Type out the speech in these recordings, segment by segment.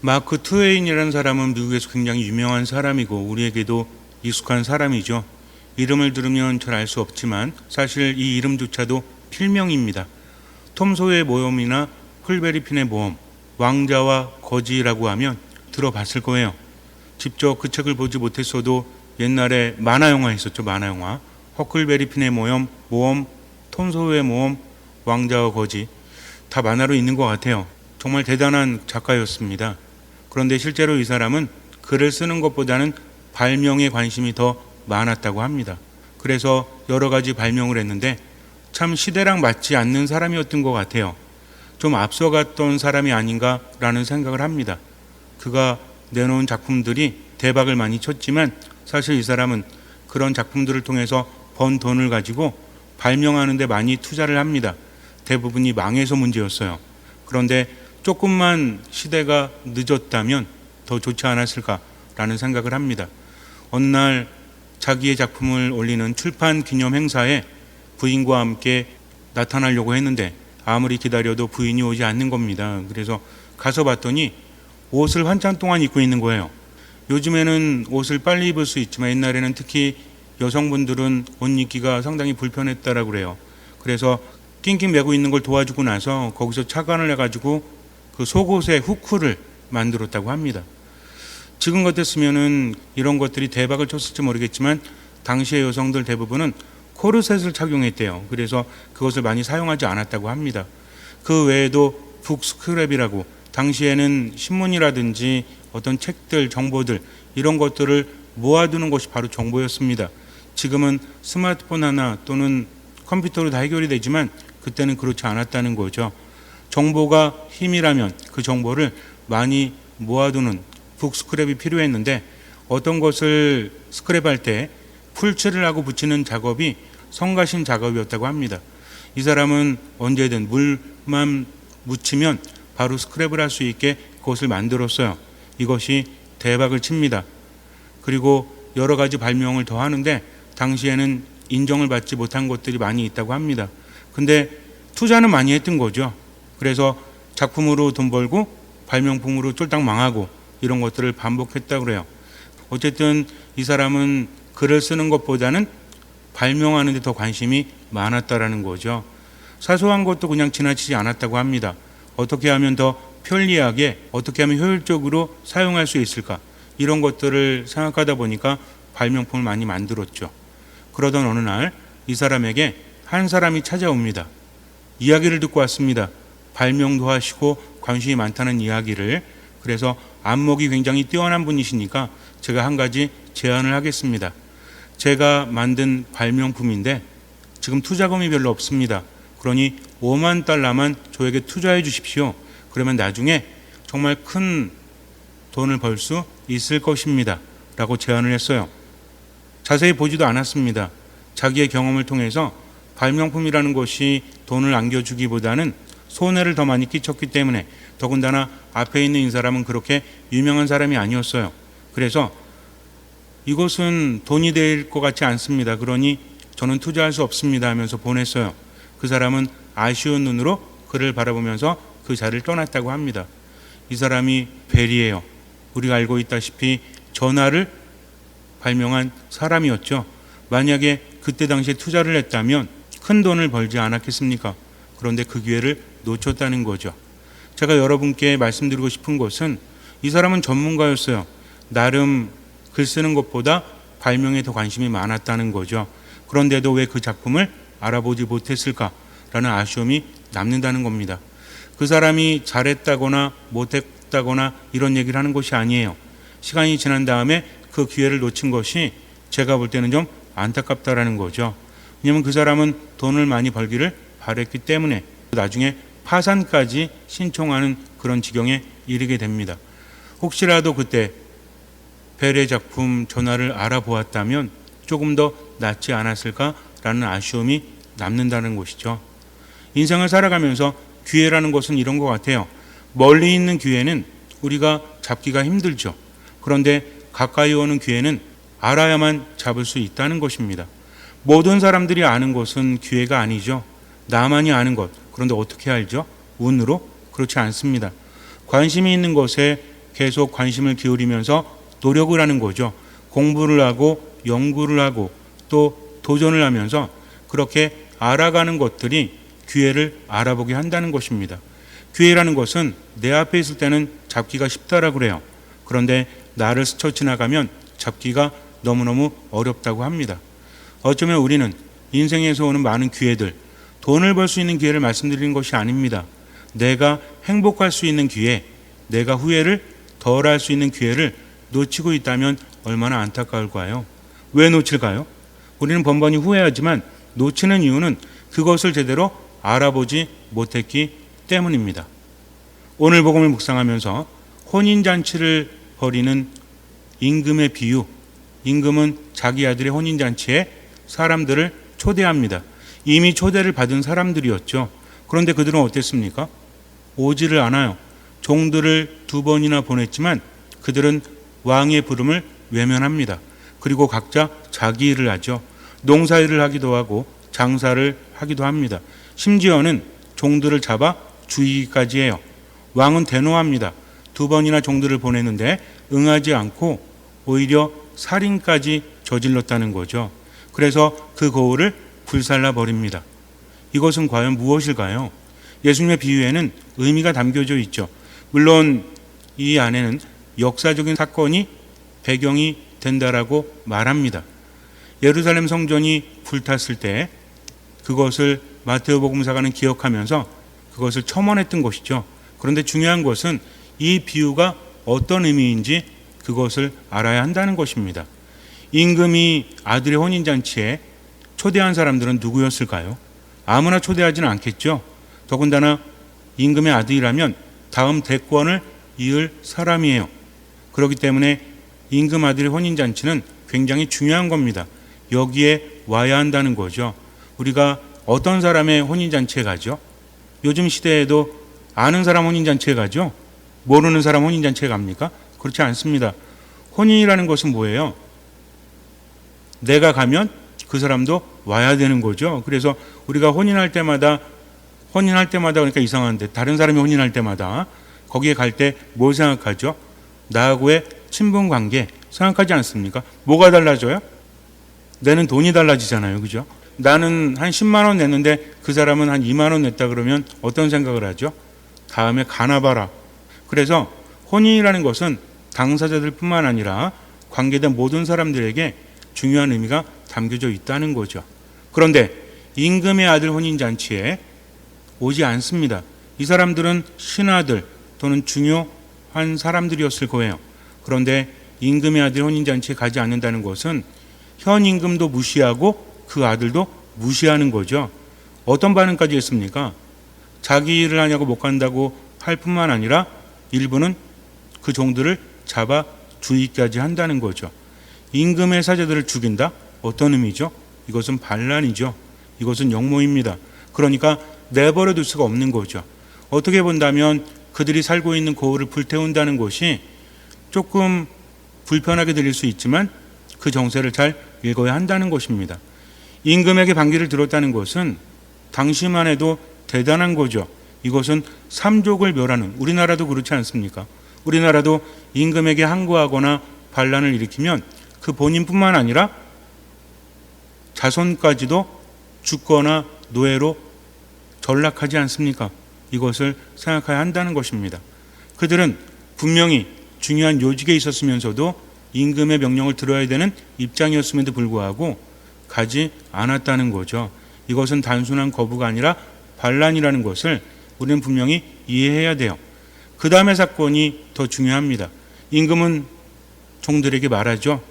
마크 트웨인이라는 사람은 미국에서 굉장히 유명한 사람이고 우리에게도 익숙한 사람이죠. 이름을 들으면 잘 알 수 없지만 사실 이 이름조차도 필명입니다. 톰 소의 모험이나 훌베리 핀의 모험, 왕자와 거지라고 하면 들어봤을 거예요. 직접 그 책을 보지 못했어도 옛날에 만화 영화 있었죠. 만화 영화. 허클베리 핀의 모험, 톰 소의 모험, 왕자와 거지. 다 만화로 있는 것 같아요. 정말 대단한 작가였습니다. 그런데 실제로 이 사람은 글을 쓰는 것보다는 발명에 관심이 더 많았다고 합니다. 그래서 여러 가지 발명을 했는데 참 시대랑 맞지 않는 사람이었던 것 같아요. 좀 앞서갔던 사람이 아닌가라는 생각을 합니다. 그가 내놓은 작품들이 대박을 많이 쳤지만 사실 이 사람은 그런 작품들을 통해서 번 돈을 가지고 발명하는 데 많이 투자를 합니다. 대부분이 망해서 문제였어요. 그런데 조금만 시대가 늦었다면 더 좋지 않았을까라는 생각을 합니다. 어느 날 자기의 작품을 올리는 출판 기념 행사에 부인과 함께 나타나려고 했는데 아무리 기다려도 부인이 오지 않는 겁니다. 그래서 가서 봤더니 옷을 한참 동안 입고 있는 거예요. 요즘에는 옷을 빨리 입을 수 있지만 옛날에는 특히 여성분들은 옷 입기가 상당히 불편했다라고 그래요. 그래서 낑낑 매고 있는 걸 도와주고 나서 거기서 착안을 해가지고 그 속옷의 후크를 만들었다고 합니다. 지금 같았으면은 이런 것들이 대박을 쳤을지 모르겠지만 당시의 여성들 대부분은 코르셋을 착용했대요. 그래서 그것을 많이 사용하지 않았다고 합니다. 그 외에도 북스크랩이라고 당시에는 신문이라든지 어떤 책들, 정보들 이런 것들을 모아두는 것이 바로 정보였습니다. 지금은 스마트폰 하나 또는 컴퓨터로 다 해결이 되지만 그때는 그렇지 않았다는 거죠. 정보가 힘이라면 그 정보를 많이 모아두는 북스크랩이 필요했는데 어떤 것을 스크랩할 때 풀칠을 하고 붙이는 작업이 성가신 작업이었다고 합니다. 이 사람은 언제든 물만 묻히면 바로 스크랩을 할 수 있게 그것을 만들었어요. 이것이 대박을 칩니다. 그리고 여러 가지 발명을 더 하는데 당시에는 인정을 받지 못한 것들이 많이 있다고 합니다. 근데 투자는 많이 했던 거죠. 그래서 작품으로 돈 벌고 발명품으로 쫄딱 망하고 이런 것들을 반복했다고 그래요. 어쨌든 이 사람은 글을 쓰는 것보다는 발명하는 데 더 관심이 많았다라는 거죠. 사소한 것도 그냥 지나치지 않았다고 합니다. 어떻게 하면 더 편리하게, 어떻게 하면 효율적으로 사용할 수 있을까? 이런 것들을 생각하다 보니까 발명품을 많이 만들었죠. 그러던 어느 날 이 사람에게 한 사람이 찾아옵니다. 이야기를 듣고 왔습니다. 발명도 하시고 관심이 많다는 이야기를. 그래서 안목이 굉장히 뛰어난 분이시니까 제가 한 가지 제안을 하겠습니다. 제가 만든 발명품인데 지금 투자금이 별로 없습니다. 그러니 5만 달러만 저에게 투자해 주십시오. 그러면 나중에 정말 큰 돈을 벌 수 있을 것입니다. 라고 제안을 했어요. 자세히 보지도 않았습니다. 자기의 경험을 통해서 발명품이라는 것이 돈을 안겨주기보다는 손해를 더 많이 끼쳤기 때문에 더군다나 앞에 있는 이 사람은 그렇게 유명한 사람이 아니었어요. 그래서 이것은 돈이 될 것 같지 않습니다. 그러니 저는 투자할 수 없습니다 하면서 보냈어요. 그 사람은 아쉬운 눈으로 그를 바라보면서 그 자리를 떠났다고 합니다. 이 사람이 벨이에요. 우리가 알고 있다시피 전화를 발명한 사람이었죠. 만약에 그때 당시에 투자를 했다면 큰 돈을 벌지 않았겠습니까? 그런데 그 기회를 놓쳤다는 거죠. 제가 여러분께 말씀드리고 싶은 것은 이 사람은 전문가였어요. 나름 글 쓰는 것보다 발명에 더 관심이 많았다는 거죠. 그런데도 왜 그 작품을 알아보지 못했을까라는 아쉬움이 남는다는 겁니다. 그 사람이 잘했다거나 못했다거나 이런 얘기를 하는 것이 아니에요. 시간이 지난 다음에 그 기회를 놓친 것이 제가 볼 때는 좀 안타깝다라는 거죠. 왜냐하면 그 사람은 돈을 많이 벌기를 바랬기 때문에 나중에 파산까지 신청하는 그런 지경에 이르게 됩니다. 혹시라도 그때 벨의 작품 전화를 알아보았다면 조금 더 낫지 않았을까라는 아쉬움이 남는다는 것이죠. 인생을 살아가면서 기회라는 것은 이런 것 같아요. 멀리 있는 기회는 우리가 잡기가 힘들죠. 그런데 가까이 오는 기회는 알아야만 잡을 수 있다는 것입니다. 모든 사람들이 아는 것은 기회가 아니죠. 나만이 아는 것. 그런데 어떻게 알죠? 운으로? 그렇지 않습니다. 관심이 있는 것에 계속 관심을 기울이면서 노력을 하는 거죠. 공부를 하고 연구를 하고 또 도전을 하면서 그렇게 알아가는 것들이 기회를 알아보게 한다는 것입니다. 기회라는 것은 내 앞에 있을 때는 잡기가 쉽다라고 그래요. 그런데 나를 스쳐 지나가면 잡기가 너무너무 어렵다고 합니다. 어쩌면 우리는 인생에서 오는 많은 기회들, 돈을 벌 수 있는 기회를 말씀드리는 것이 아닙니다. 내가 행복할 수 있는 기회, 내가 후회를 덜 할 수 있는 기회를 놓치고 있다면 얼마나 안타까울까요? 왜 놓칠까요? 우리는 번번이 후회하지만 놓치는 이유는 그것을 제대로 알아보지 못했기 때문입니다. 오늘 복음을 묵상하면서 혼인잔치를 벌이는 임금의 비유, 임금은 자기 아들의 혼인잔치에 사람들을 초대합니다. 이미 초대를 받은 사람들이었죠. 그런데 그들은 어땠습니까? 오지를 않아요. 종들을 2번이나 보냈지만 그들은 왕의 부름을 외면합니다. 그리고 각자 자기 일을 하죠. 농사일을 하기도 하고 장사를 하기도 합니다. 심지어는 종들을 잡아 죽이기까지 해요. 왕은 대노합니다. 2번이나 종들을 보내는데 응하지 않고 오히려 살인까지 저질렀다는 거죠. 그래서 그 고을을 불살라 버립니다. 이것은 과연 무엇일까요? 예수님의 비유에는 의미가 담겨져 있죠. 물론 이 안에는 역사적인 사건이 배경이 된다라고 말합니다. 예루살렘 성전이 불탔을 때 그것을 마태복음사가는 기억하면서 그것을 첨언했던 것이죠. 그런데 중요한 것은 이 비유가 어떤 의미인지 그것을 알아야 한다는 것입니다. 임금이 아들의 혼인잔치에 초대한 사람들은 누구였을까요? 아무나 초대하지는 않겠죠. 더군다나 임금의 아들이라면 다음 대권을 이을 사람이에요. 그렇기 때문에 임금 아들의 혼인잔치는 굉장히 중요한 겁니다. 여기에 와야 한다는 거죠. 우리가 어떤 사람의 혼인잔치에 가죠? 요즘 시대에도 아는 사람 혼인잔치에 가죠? 모르는 사람 혼인잔치에 갑니까? 그렇지 않습니다. 혼인이라는 것은 뭐예요? 내가 가면 그 사람도 와야 되는 거죠. 그래서 우리가 혼인할 때마다 그러니까 이상한데 다른 사람이 혼인할 때마다 거기에 갈 때 뭘 생각하죠? 나하고의 친분 관계 생각하지 않습니까? 뭐가 달라져요? 내는 돈이 달라지잖아요. 그죠? 나는 한 10만 원 냈는데 그 사람은 한 2만 원 냈다 그러면 어떤 생각을 하죠? 다음에 가나봐라. 그래서 혼인이라는 것은 당사자들 뿐만 아니라 관계된 모든 사람들에게 중요한 의미가 담겨져 있다는 거죠. 그런데 임금의 아들 혼인잔치에 오지 않습니다. 이 사람들은 신하들 또는 중요한 사람들이었을 거예요. 그런데 임금의 아들 혼인잔치에 가지 않는다는 것은 현 임금도 무시하고 그 아들도 무시하는 거죠. 어떤 반응까지 했습니까? 자기 일을 하냐고 못 간다고 할 뿐만 아니라 일부는 그 종들을 잡아 죽이기까지 한다는 거죠. 임금의 사제들을 죽인다? 어떤 의미죠? 이것은 반란이죠. 이것은 역모입니다. 그러니까 내버려 둘 수가 없는 거죠. 어떻게 본다면 그들이 살고 있는 고을을 불태운다는 것이 조금 불편하게 들릴 수 있지만 그 정세를 잘 읽어야 한다는 것입니다. 임금에게 반기를 들었다는 것은 당시만 해도 대단한 거죠. 이것은 삼족을 멸하는, 우리나라도 그렇지 않습니까? 우리나라도 임금에게 항거하거나 반란을 일으키면 그 본인뿐만 아니라 자손까지도 죽거나 노예로 전락하지 않습니까? 이것을 생각해야 한다는 것입니다. 그들은 분명히 중요한 요직에 있었으면서도 임금의 명령을 들어야 되는 입장이었음에도 불구하고 가지 않았다는 거죠. 이것은 단순한 거부가 아니라 반란이라는 것을 우리는 분명히 이해해야 돼요. 그 다음의 사건이 더 중요합니다. 임금은 종들에게 말하죠.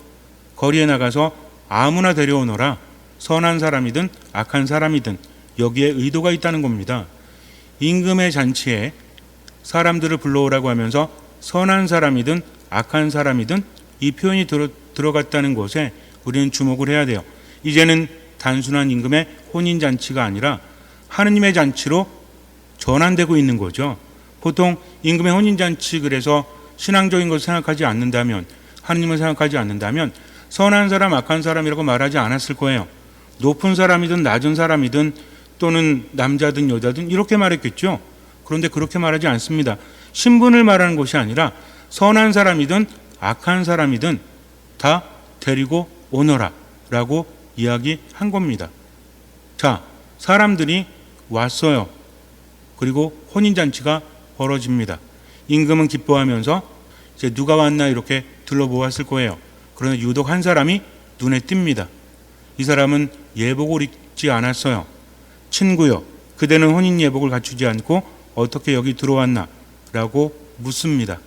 거리에 나가서 아무나 데려오너라. 선한 사람이든 악한 사람이든 여기에 의도가 있다는 겁니다. 임금의 잔치에 사람들을 불러오라고 하면서 선한 사람이든 악한 사람이든 이 표현이 들어갔다는 것에 우리는 주목을 해야 돼요. 이제는 단순한 임금의 혼인잔치가 아니라 하느님의 잔치로 전환되고 있는 거죠. 보통 임금의 혼인잔치 그래서 신앙적인 것을 생각하지 않는다면, 하느님을 생각하지 않는다면 선한 사람, 악한 사람이라고 말하지 않았을 거예요. 높은 사람이든 낮은 사람이든 또는 남자든 여자든 이렇게 말했겠죠. 그런데 그렇게 말하지 않습니다. 신분을 말하는 것이 아니라 선한 사람이든 악한 사람이든 다 데리고 오너라 라고 이야기한 겁니다. 자, 사람들이 왔어요. 그리고 혼인잔치가 벌어집니다. 임금은 기뻐하면서 이제 누가 왔나 이렇게 둘러보았을 거예요. 그러나 유독 한 사람이 눈에 띕니다. 이 사람은 예복을 입지 않았어요. 친구여, 그대는 혼인 예복을 갖추지 않고 어떻게 여기 들어왔나? 라고 묻습니다.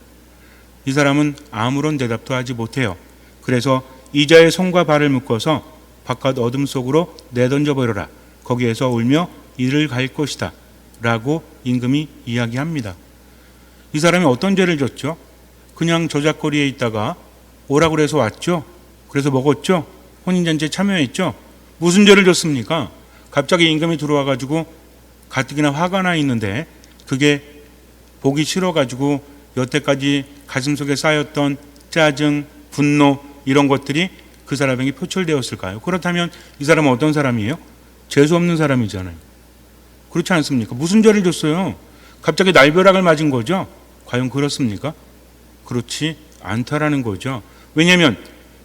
이 사람은 아무런 대답도 하지 못해요. 그래서 이자의 손과 발을 묶어서 바깥 어둠 속으로 내던져 버려라. 거기에서 울며 이를 갈 것이다. 라고 임금이 이야기합니다. 이 사람이 어떤 죄를 졌죠? 그냥 저작거리에 있다가 오라고 그래서 왔죠? 그래서 먹었죠? 혼인잔치에 참여했죠? 무슨 죄를 졌습니까? 갑자기 임금이 들어와가지고 가뜩이나 화가 나 있는데 그게 보기 싫어가지고 여태까지 가슴속에 쌓였던 짜증, 분노 이런 것들이 그 사람에게 표출되었을까요? 그렇다면 이 사람은 어떤 사람이에요? 재수 없는 사람이잖아요. 그렇지 않습니까? 무슨 죄를 졌어요? 갑자기 날벼락을 맞은 거죠? 과연 그렇습니까? 그렇지 않다라는 거죠. 왜냐하면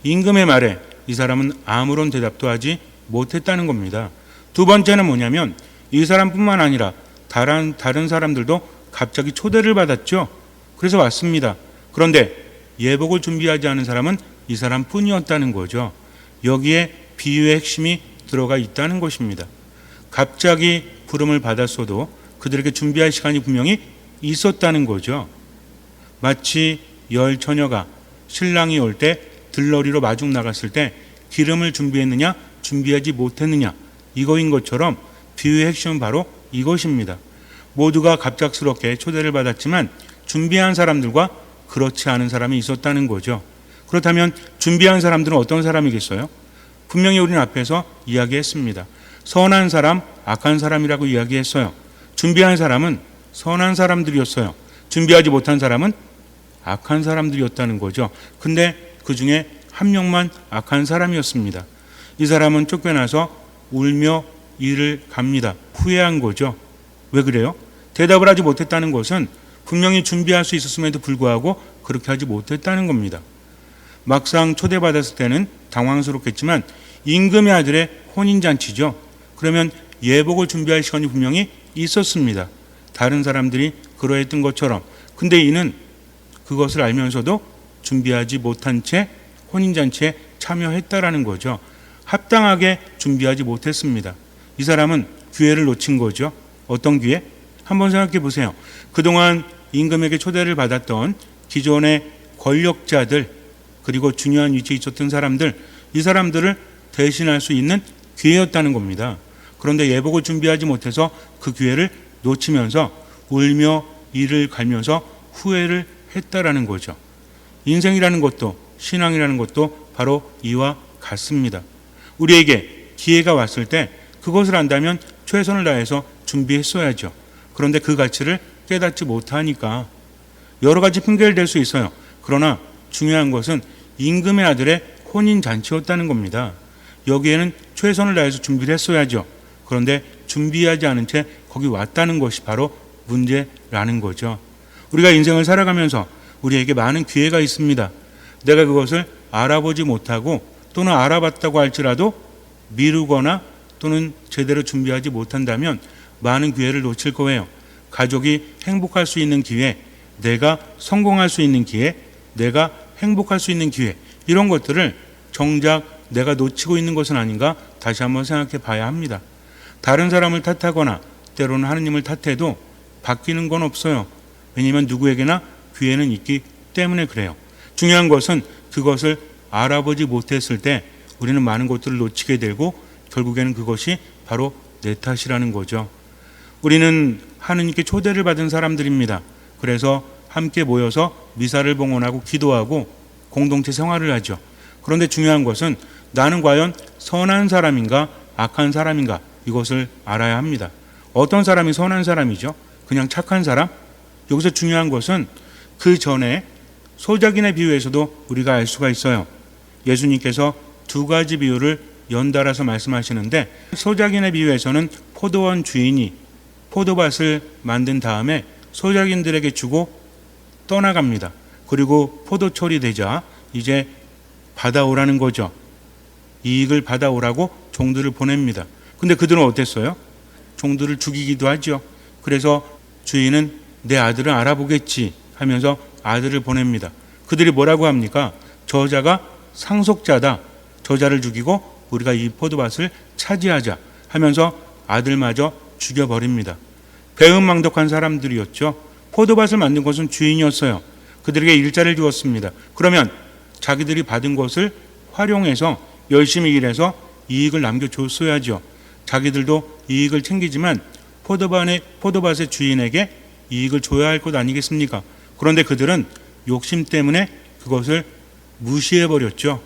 임금의 말에 이 사람은 아무런 대답도 하지 못했다는 겁니다. 두 번째는 뭐냐면 이 사람뿐만 아니라 다른 사람들도 갑자기 초대를 받았죠. 그래서 왔습니다. 그런데 예복을 준비하지 않은 사람은 이 사람뿐이었다는 거죠. 여기에 비유의 핵심이 들어가 있다는 것입니다. 갑자기 부름을 받았어도 그들에게 준비할 시간이 분명히 있었다는 거죠. 마치 열 처녀가 신랑이 올 때 들러리로 마중 나갔을 때 기름을 준비했느냐 준비하지 못했느냐 이거인 것처럼 비유의 핵심은 바로 이것입니다. 모두가 갑작스럽게 초대를 받았지만 준비한 사람들과 그렇지 않은 사람이 있었다는 거죠. 그렇다면 준비한 사람들은 어떤 사람이겠어요? 분명히 우리는 앞에서 이야기했습니다. 선한 사람, 악한 사람이라고 이야기했어요. 준비한 사람은 선한 사람들이었어요. 준비하지 못한 사람은 악한 사람들이었다는 거죠. 근데 그 중에 한 명만 악한 사람이었습니다. 이 사람은 쫓겨나서 울며 이를 갑니다. 후회한 거죠. 왜 그래요? 대답을 하지 못했다는 것은 분명히 준비할 수 있었음에도 불구하고 그렇게 하지 못했다는 겁니다. 막상 초대받았을 때는 당황스럽겠지만 임금의 아들의 혼인잔치죠. 그러면 예복을 준비할 시간이 분명히 있었습니다. 다른 사람들이 그러했던 것처럼. 근데 이는 그것을 알면서도 준비하지 못한 채 혼인잔치에 참여했다라는 거죠. 합당하게 준비하지 못했습니다. 이 사람은 기회를 놓친 거죠. 어떤 기회? 한번 생각해 보세요. 그동안 임금에게 초대를 받았던 기존의 권력자들 그리고 중요한 위치에 있었던 사람들, 이 사람들을 대신할 수 있는 기회였다는 겁니다. 그런데 예복을 준비하지 못해서 그 기회를 놓치면서 울며 이를 갈면서 후회를 했다라는 거죠. 인생이라는 것도 신앙이라는 것도 바로 이와 같습니다. 우리에게 기회가 왔을 때 그것을 안다면 최선을 다해서 준비했어야죠. 그런데 그 가치를 깨닫지 못하니까 여러 가지 핑계를 댈 수 있어요. 그러나 중요한 것은 임금의 아들의 혼인잔치였다는 겁니다. 여기에는 최선을 다해서 준비를 했어야죠. 그런데 준비하지 않은 채 거기 왔다는 것이 바로 문제라는 거죠. 우리가 인생을 살아가면서 우리에게 많은 기회가 있습니다. 내가 그것을 알아보지 못하고 또는 알아봤다고 할지라도 미루거나 또는 제대로 준비하지 못한다면 많은 기회를 놓칠 거예요. 가족이 행복할 수 있는 기회, 내가 성공할 수 있는 기회, 내가 행복할 수 있는 기회, 이런 것들을 정작 내가 놓치고 있는 것은 아닌가 다시 한번 생각해 봐야 합니다. 다른 사람을 탓하거나 때로는 하느님을 탓해도 바뀌는 건 없어요. 왜냐하면 누구에게나 기회는 있기 때문에 그래요. 중요한 것은 그것을 알아보지 못했을 때 우리는 많은 것들을 놓치게 되고 결국에는 그것이 바로 내 탓이라는 거죠. 우리는 하느님께 초대를 받은 사람들입니다. 그래서 함께 모여서 미사를 봉헌하고 기도하고 공동체 생활을 하죠. 그런데 중요한 것은 나는 과연 선한 사람인가 악한 사람인가 이것을 알아야 합니다. 어떤 사람이 선한 사람이죠? 그냥 착한 사람? 여기서 중요한 것은 그 전에 소작인의 비유에서도 우리가 알 수가 있어요. 예수님께서 두 가지 비유를 연달아서 말씀하시는데 소작인의 비유에서는 포도원 주인이 포도밭을 만든 다음에 소작인들에게 주고 떠나갑니다. 그리고 포도철이 되자 이제 받아오라는 거죠. 이익을 받아오라고 종들을 보냅니다. 근데 그들은 어땠어요? 종들을 죽이기도 하죠. 그래서 주인은 내 아들을 알아보겠지 하면서 아들을 보냅니다. 그들이 뭐라고 합니까? 저자가 상속자다. 저자를 죽이고 우리가 이 포도밭을 차지하자 하면서 아들마저 죽여버립니다. 배은망덕한 사람들이었죠. 포도밭을 만든 것은 주인이었어요. 그들에게 일자를 주었습니다. 그러면 자기들이 받은 것을 활용해서 열심히 일해서 이익을 남겨줬어야죠. 자기들도 이익을 챙기지만 포도밭의 주인에게 이익을 줘야 할 것 아니겠습니까? 그런데 그들은 욕심 때문에 그것을 무시해버렸죠.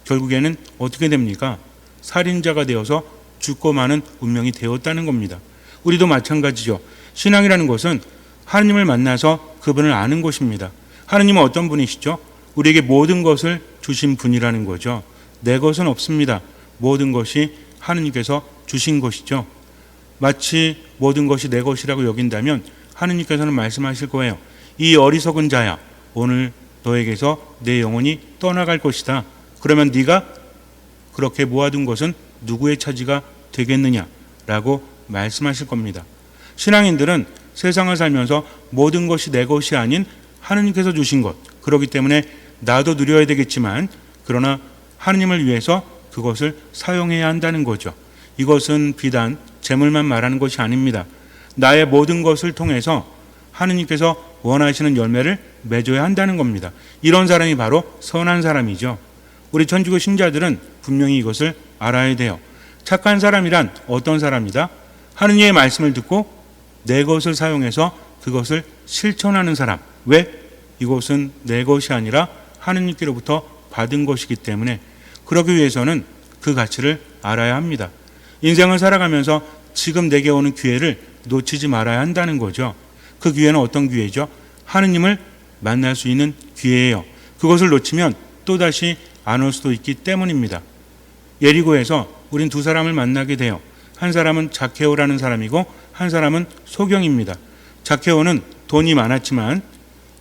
결국에는 어떻게 됩니까? 살인자가 되어서 죽고 마는 운명이 되었다는 겁니다. 우리도 마찬가지죠. 신앙이라는 것은 하느님을 만나서 그분을 아는 것입니다. 하느님은 어떤 분이시죠? 우리에게 모든 것을 주신 분이라는 거죠. 내 것은 없습니다. 모든 것이 하느님께서 주신 것이죠. 마치 모든 것이 내 것이라고 여긴다면 하느님께서는 말씀하실 거예요. 이 어리석은 자야, 오늘 너에게서 내 영혼이 떠나갈 것이다. 그러면 네가 그렇게 모아둔 것은 누구의 차지가 되겠느냐라고 말씀하실 겁니다. 신앙인들은 세상을 살면서 모든 것이 내 것이 아닌 하느님께서 주신 것, 그렇기 때문에 나도 누려야 되겠지만 그러나 하느님을 위해서 그것을 사용해야 한다는 거죠. 이것은 비단 재물만 말하는 것이 아닙니다. 나의 모든 것을 통해서 하느님께서 원하시는 열매를 맺어야 한다는 겁니다. 이런 사람이 바로 선한 사람이죠. 우리 천주교 신자들은 분명히 이것을 알아야 돼요. 착한 사람이란 어떤 사람이다? 하느님의 말씀을 듣고 내 것을 사용해서 그것을 실천하는 사람. 왜? 이것은 내 것이 아니라 하느님께로부터 받은 것이기 때문에 그러기 위해서는 그 가치를 알아야 합니다. 인생을 살아가면서 지금 내게 오는 기회를 놓치지 말아야 한다는 거죠. 그 기회는 어떤 기회죠? 하느님을 만날 수 있는 기회예요. 그것을 놓치면 또다시 안 올 수도 있기 때문입니다. 예리고에서 우린 두 사람을 만나게 돼요. 한 사람은 자케오라는 사람이고 한 사람은 소경입니다. 자케오는 돈이 많았지만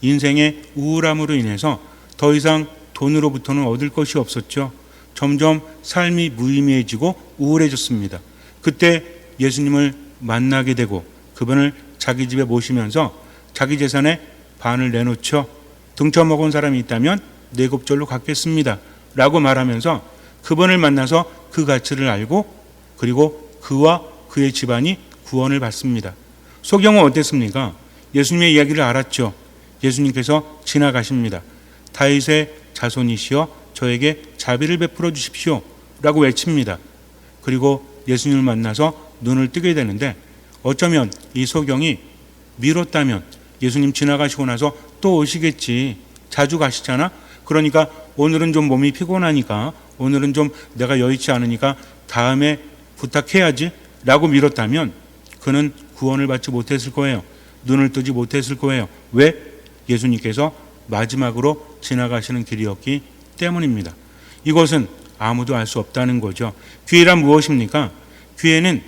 인생의 우울함으로 인해서 더 이상 돈으로부터는 얻을 것이 없었죠. 점점 삶이 무의미해지고 우울해졌습니다. 그때 예수님을 만나게 되고 그분을 자기 집에 모시면서 자기 재산의 반을 내놓죠. 등쳐먹은 사람이 있다면 네 곱절로 갚겠습니다 라고 말하면서 그분을 만나서 그 가치를 알고 그리고 그와 그의 집안이 구원을 받습니다. 소경은 어땠습니까? 예수님의 이야기를 알았죠. 예수님께서 지나가십니다. 다윗의 자손이시여 저에게 자비를 베풀어 주십시오 라고 외칩니다. 그리고 예수님을 만나서 눈을 뜨게 되는데 어쩌면 이 소경이 미뤘다면 예수님 지나가시고 나서 또 오시겠지. 자주 가시잖아. 그러니까 오늘은 좀 몸이 피곤하니까 오늘은 좀 내가 여의치 않으니까 다음에 부탁해야지 라고 미뤘다면 그는 구원을 받지 못했을 거예요. 눈을 뜨지 못했을 거예요. 왜? 예수님께서 마지막으로 지나가시는 길이었기 때문입니다. 이것은 아무도 알 수 없다는 거죠. 기회란 무엇입니까? 기회는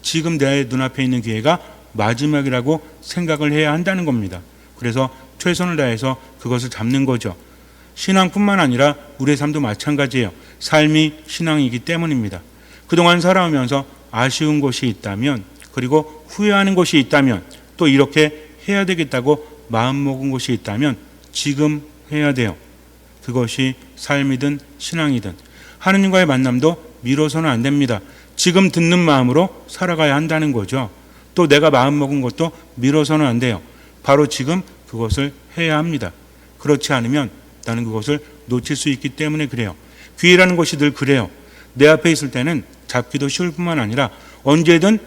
지금 내 눈앞에 있는 기회가 마지막이라고 생각을 해야 한다는 겁니다. 그래서 최선을 다해서 그것을 잡는 거죠. 신앙뿐만 아니라 우리의 삶도 마찬가지예요. 삶이 신앙이기 때문입니다. 그동안 살아오면서 아쉬운 것이 있다면 그리고 후회하는 것이 있다면 또 이렇게 해야 되겠다고 마음먹은 것이 있다면 지금 해야 돼요. 그것이 삶이든 신앙이든 하느님과의 만남도 미뤄서는 안 됩니다. 지금 듣는 마음으로 살아가야 한다는 거죠. 또 내가 마음먹은 것도 미뤄서는 안 돼요. 바로 지금 그것을 해야 합니다. 그렇지 않으면 나는 그것을 놓칠 수 있기 때문에 그래요. 기회라는 것이 늘 그래요. 내 앞에 있을 때는 잡기도 쉬울 뿐만 아니라 언제든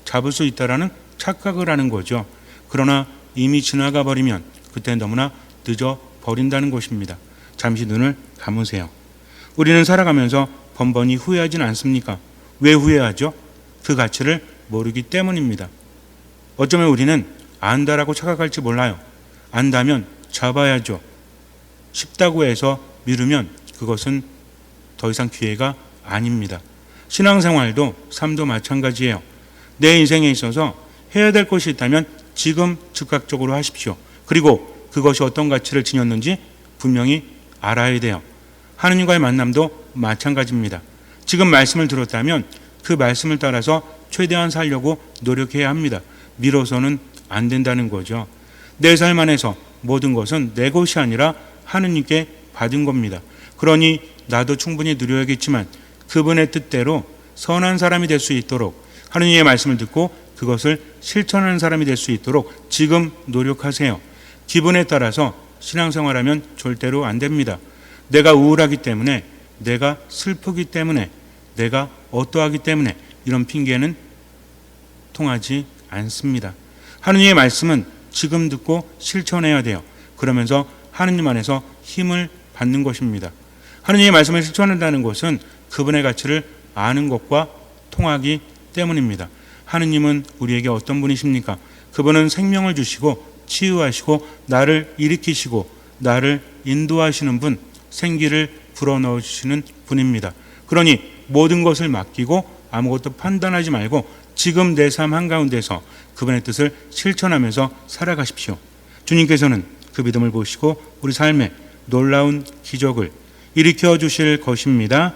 잡을 수 있다라는 착각을 하는 거죠. 그러나 이미 지나가 버리면 그때는 너무나 늦어 버린다는 것입니다. 잠시 눈을 감으세요. 우리는 살아가면서 번번이 후회하진 않습니까? 왜 후회하죠? 그 가치를 모르기 때문입니다. 어쩌면 우리는 안다라고 착각할지 몰라요. 안다면 잡아야죠. 쉽다고 해서 미루면 그것은 더 이상 기회가 아닙니다. 신앙생활도 삶도 마찬가지예요. 내 인생에 있어서 해야 될 것이 있다면 지금 즉각적으로 하십시오. 그리고 그것이 어떤 가치를 지녔는지 분명히 알아야 돼요. 하느님과의 만남도 마찬가지입니다. 지금 말씀을 들었다면 그 말씀을 따라서 최대한 살려고 노력해야 합니다. 미뤄서는 안 된다는 거죠. 내 삶 안에서 모든 것은 내 것이 아니라 하느님께 받은 겁니다. 그러니 나도 충분히 누려야겠지만 그분의 뜻대로 선한 사람이 될 수 있도록, 하느님의 말씀을 듣고 그것을 실천하는 사람이 될 수 있도록 지금 노력하세요. 기분에 따라서 신앙생활하면 절대로 안 됩니다. 내가 우울하기 때문에, 내가 슬프기 때문에, 내가 어떠하기 때문에 이런 핑계는 통하지 않습니다. 하느님의 말씀은 지금 듣고 실천해야 돼요. 그러면서 하느님 안에서 힘을 받는 것입니다. 하느님의 말씀을 실천한다는 것은 그분의 가치를 아는 것과 통하기 때문입니다. 하느님은 우리에게 어떤 분이십니까? 그분은 생명을 주시고 치유하시고 나를 일으키시고 나를 인도하시는 분, 생기를 불어넣으시는 분입니다. 그러니 모든 것을 맡기고 아무것도 판단하지 말고 지금 내 삶 한가운데서 그분의 뜻을 실천하면서 살아가십시오. 주님께서는 그 믿음을 보시고 우리 삶에 놀라운 기적을 일으켜 주실 것입니다.